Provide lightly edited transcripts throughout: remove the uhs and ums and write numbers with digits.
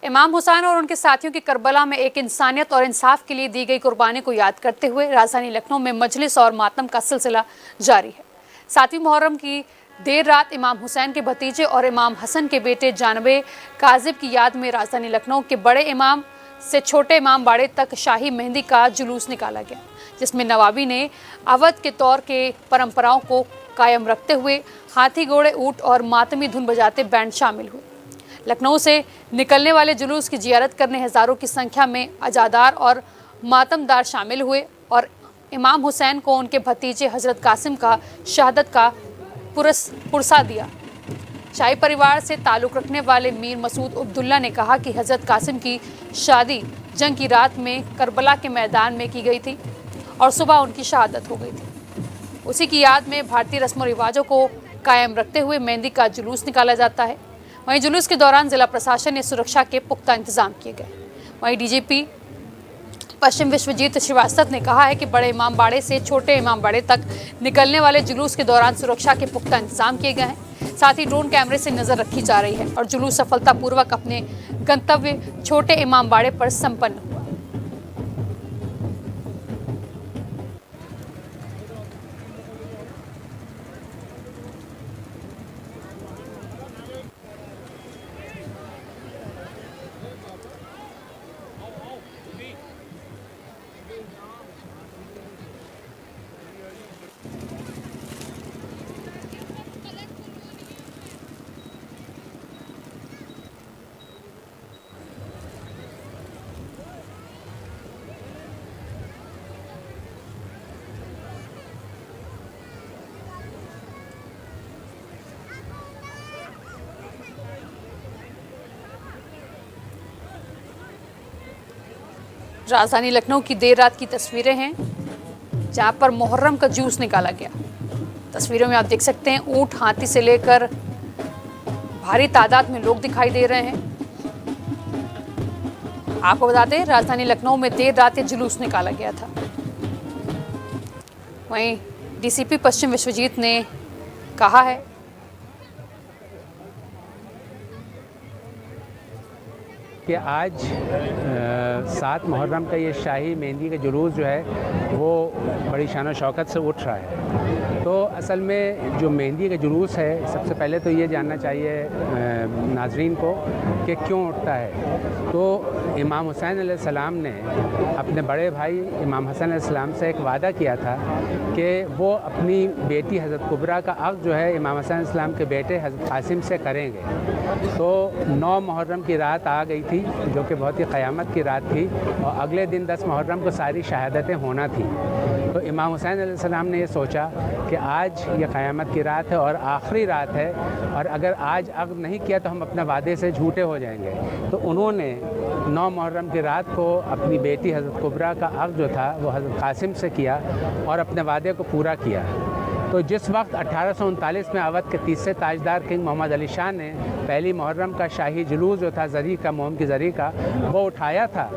इमाम हुसैन और उनके साथियों की करबला में एक इंसानियत और इंसाफ के लिए दी गई कुर्बानी को याद करते हुए राजधानी लखनऊ में मजलिस और मातम का सिलसिला जारी है। 7वीं मुहर्रम की देर रात इमाम हुसैन के भतीजे और इमाम हसन के बेटे जानबे काजिब की याद में राजधानी लखनऊ के बड़े इमाम से छोटे इमाम बाड़े तक शाही मेहंदी का जुलूस निकाला गया, जिसमें नवाबी ने अवध के तौर के परंपराओं को कायम रखते हुए हाथी घोड़े ऊंट और मातमी धुन बजाते बैंड शामिल हुए। लखनऊ से निकलने वाले जुलूस की जियारत करने हजारों की संख्या में अजादार और मातमदार शामिल हुए और इमाम हुसैन को उनके भतीजे हजरत कासिम का शहादत का पुरसा दिया। शाही परिवार से ताल्लुक़ रखने वाले मीर मसूद अब्दुल्ला ने कहा कि हजरत कासिम की शादी जंग की रात में करबला के मैदान में की गई थी और सुबह उनकी शहादत हो गई थी। उसी की याद में भारतीय रस्म व रिवाजों को कायम रखते हुए मेहंदी का जुलूस निकाला जाता है। वहीं जुलूस के दौरान जिला प्रशासन ने सुरक्षा के पुख्ता इंतजाम किए गए। वहीं डीजीपी पश्चिम विश्वजीत श्रीवास्तव ने कहा है कि बड़े इमाम बाड़े से छोटे इमाम बाड़े तक निकलने वाले जुलूस के दौरान सुरक्षा के पुख्ता इंतजाम किए गए हैं। साथ ही ड्रोन कैमरे से नजर रखी जा रही है और जुलूस सफलतापूर्वक अपने गंतव्य छोटे इमाम बाड़े पर संपन्न हुआ। राजधानी लखनऊ की देर रात की तस्वीरें हैं जहां पर मुहर्रम का जूस निकाला गया। तस्वीरों में आप देख सकते हैं ऊंट हाथी से लेकर भारी तादाद में लोग दिखाई दे रहे हैं। आपको बता दें राजधानी लखनऊ में देर रात ये जुलूस निकाला गया था। वहीं डीसीपी पश्चिम विश्वजीत ने कहा है कि आज 7 मुहर्रम का ये शाही मेहंदी का जुलूस जो है वो बड़ी शान और शौकत से उठ रहा है। तो असल में जो मेहंदी का जुलूस है, सबसे पहले तो ये जानना चाहिए नाजरीन को कि क्यों उठता है। तो इमाम हुसैन अलैहिस्सलाम ने अपने बड़े भाई इमाम हसन अलैहिस्सलाम से एक वादा किया था कि वो अपनी बेटी हज़रत कुबरा का अक़्द जो है इमाम हसन अलैहिस्सलाम के बेटे हज़रत कासिम से करेंगे। तो 9 मुहर्रम की रात आ गई थी जो कि बहुत ही क़यामत की रात थी और अगले दिन 10 मुहर्रम को सारी शहादतें होना थी। तो इमाम हुसैन अलैहिस्सलाम ने ये सोचा कि आज ये क़यामत की रात है और आखिरी रात है और अगर आज अक़्द नहीं किया तो हम अपने वादे से झूठे हो जाएंगे। तो उन्होंने 9 मुहर्रम की रात को अपनी बेटी हज़रत कुबरा का अक़्द जो था वो हज़रत कासिम से किया और अपने वादे को पूरा किया। तो जिस वक्त 1839 में अवध के तीसरे ताजदार किंग मोहम्मद अली शाह ने पहली मुहर्रम का शाही जुलूस जो था ज़री का मोम की ज़री का वो उठाया था,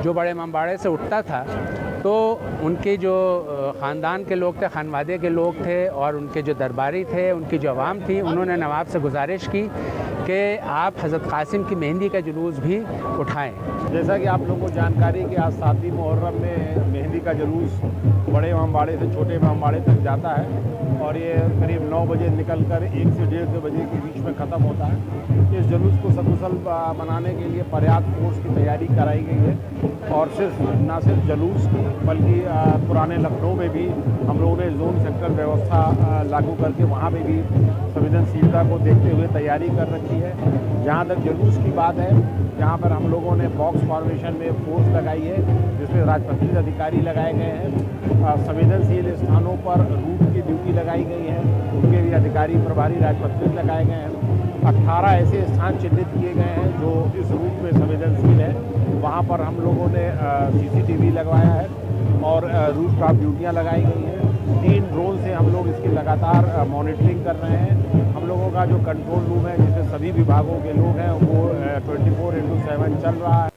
जो बड़े इमाम बाड़े से उठता था, तो उनके जो ख़ानदान के लोग थे, खानवादे के लोग थे और उनके जो दरबारी थे, उनकी जो अवाम थी, उन्होंने नवाब से गुजारिश की कि आप हज़रत कासिम की मेहंदी का जुलूस भी उठाएं। जैसा कि आप लोगों को जानकारी कि आज 7वीं मुहर्रम में मेहंदी का जुलूस बड़े इमाम बाड़े से छोटे इमाम बाड़े तक जाता है और ये करीब 9 बजे निकलकर 1 से 1:30 बजे के बीच में ख़त्म होता है। इस जुलूस को सकुशल मनाने के लिए पर्याप्त फोर्स की तैयारी कराई गई है और न सिर्फ जुलूस की बल्कि पुराने लखनऊ में भी हम लोगों ने जोन सेक्टर व्यवस्था लागू करके वहाँ पर भी संवेदनशीलता को देखते हुए तैयारी कर रखी है। जहाँ तक जुलूस की बात है, जहाँ पर हम लोगों ने बॉक्स फॉर्मेशन में फोर्स लगाई है जिसमें राजपत्रित अधिकारी लगाए गए हैं। संवेदनशील स्थानों पर रूट की ड्यूटी लगाई गई है, उनके भी अधिकारी प्रभारी राजपत्रित लगाए गए हैं। 18 ऐसे स्थान चिन्हित किए गए हैं जो इस रूट में संवेदनशील है। वहाँ पर हम लोगों ने CCTV लगवाया है और रूट टॉप ड्यूटियाँ लगाई गई हैं। 3 ड्रोन से हम लोग इसकी लगातार मॉनिटरिंग कर रहे हैं। हम लोगों का जो कंट्रोल रूम है जिसमें सभी विभागों के लोग हैं वो 24/7 चल रहा है।